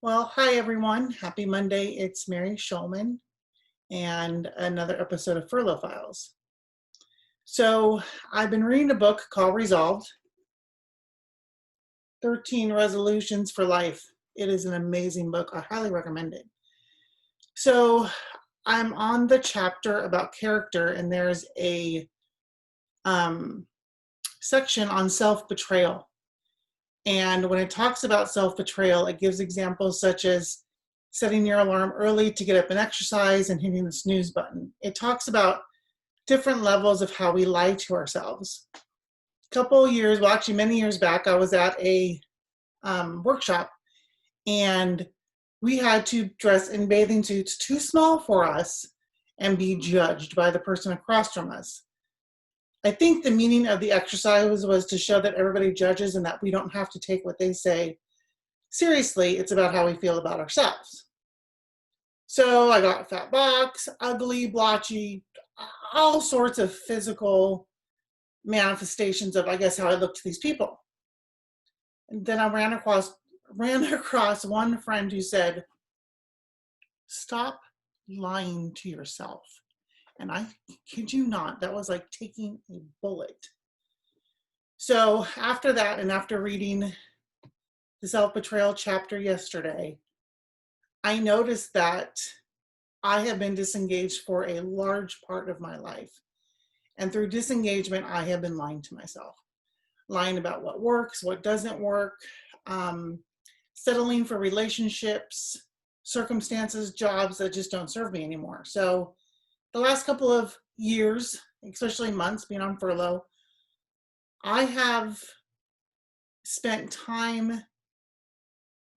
Well, hi everyone. Happy Monday. It's Mary Schulman and another episode of Furlough Files. So, I've been reading a book called Resolved 13 Resolutions for Life. It is an amazing book. I highly recommend it. So, I'm on the chapter about character, and there's a section on self-betrayal. And when it talks about self-betrayal, it gives examples such as setting your alarm early to get up and exercise and hitting the snooze button. It talks about different levels of how we lie to ourselves. A couple years, well, actually many years back, I was at a workshop and we had to dress in bathing suits too small for us and be judged by the person across from us. I think the meaning of the exercise was to show that everybody judges and that we don't have to take what they say seriously. It's about how we feel about ourselves. So I got fat box, ugly, blotchy, all sorts of physical manifestations of, I guess, how I look to these people. And then I ran across one friend who said, "Stop lying to yourself." And I kid you not, that was like taking a bullet. So after that, and after reading the self-betrayal chapter yesterday, I noticed that I have been disengaged for a large part of my life. And through disengagement, I have been lying to myself. Lying about what works, what doesn't work, settling for relationships, circumstances, jobs that just don't serve me anymore. So the last couple of years, especially months being on furlough, I have spent time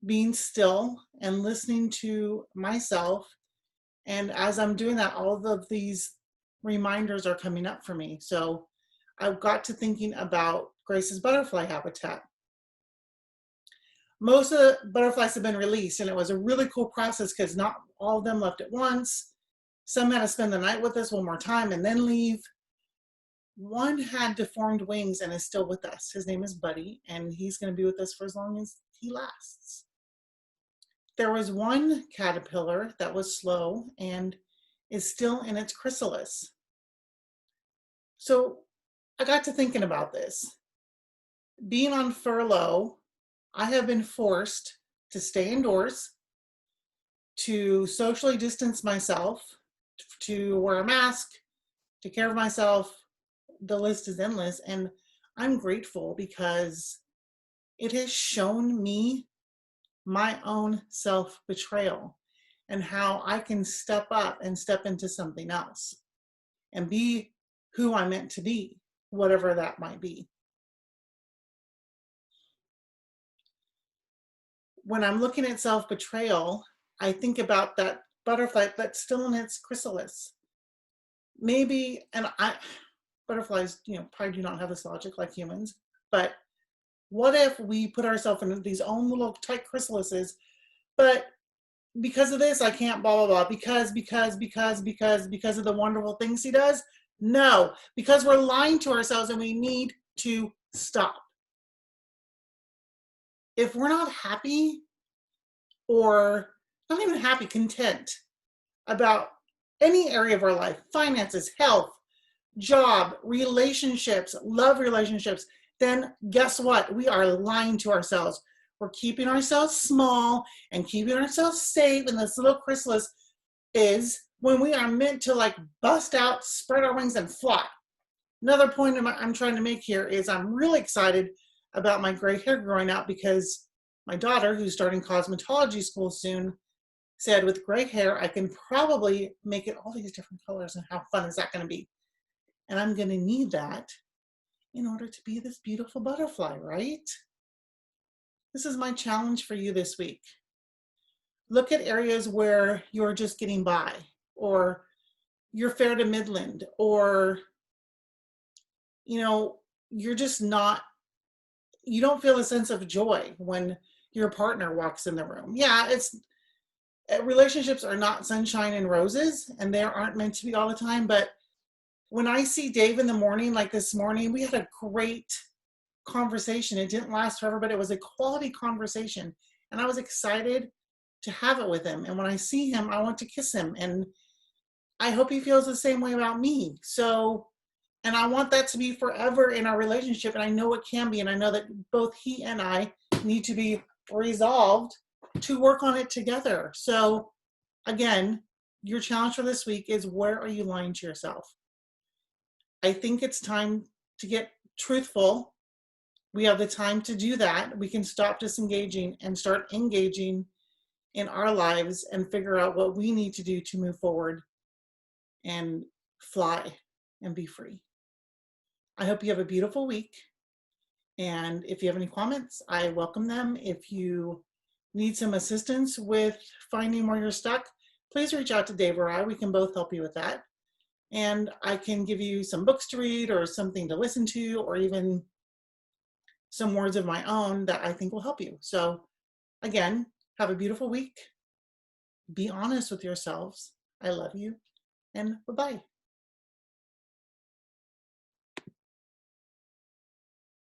being still and listening to myself. And as I'm doing that, all of these reminders are coming up for me. So I've got to thinking about Grace's butterfly habitat. Most of the butterflies have been released, and it was a really cool process because not all of them left at once. Some had to spend the night with us one more time and then leave. One had deformed wings and is still with us. His name is Buddy, and he's going to be with us for as long as he lasts. There was one caterpillar that was slow and is still in its chrysalis. So I got to thinking about this. Being on furlough, I have been forced to stay indoors, to socially distance myself, to wear a mask, take care of myself. The list is endless, and I'm grateful because it has shown me my own self-betrayal and how I can step up and step into something else and be who I'm meant to be, whatever that might be. When I'm looking at self-betrayal, I think about that butterfly that's still in its chrysalis. Maybe, butterflies, probably do not have this logic like humans, but what if we put ourselves in these own little tight chrysalises, but because of this, I can't blah, blah, blah, because of the wonderful things he does? No, because we're lying to ourselves and we need to stop. If we're not happy, or not even happy, content about any area of our life, finances, health, job, relationships, love relationships, then guess what? We are lying to ourselves. We're keeping ourselves small and keeping ourselves safe. And this little chrysalis is when we are meant to bust out, spread our wings and fly. Another point I'm trying to make here is I'm really excited about my gray hair growing out because my daughter, who's starting cosmetology school soon, said with gray hair, I can probably make it all these different colors, and how fun is that going to be? And I'm going to need that in order to be this beautiful butterfly, right? This is my challenge for you this week. Look at areas where you're just getting by, or you're fair to midland, or you're just not, you don't feel a sense of joy when your partner walks in the room. Yeah, relationships are not sunshine and roses, and they aren't meant to be all the time, but when I see Dave in the morning, like this morning, we had a great conversation. It didn't last forever, but it was a quality conversation. And I was excited to have it with him. And when I see him, I want to kiss him. And I hope he feels the same way about me. So, and I want that to be forever in our relationship. And I know it can be. And I know that both he and I need to be resolved to work on it together. So again, your challenge for this week is, where are you lying to yourself? I think it's time to get truthful. We have the time to do that. We can stop disengaging and start engaging in our lives and figure out what we need to do to move forward and fly and be free. I hope you have a beautiful week. And if you have any comments, I welcome them. If you need some assistance with finding where you're stuck, please reach out to Dave or I. We can both help you with that. And I can give you some books to read or something to listen to, or even some words of my own that I think will help you. So again, have a beautiful week. Be honest with yourselves. I love you, and bye-bye.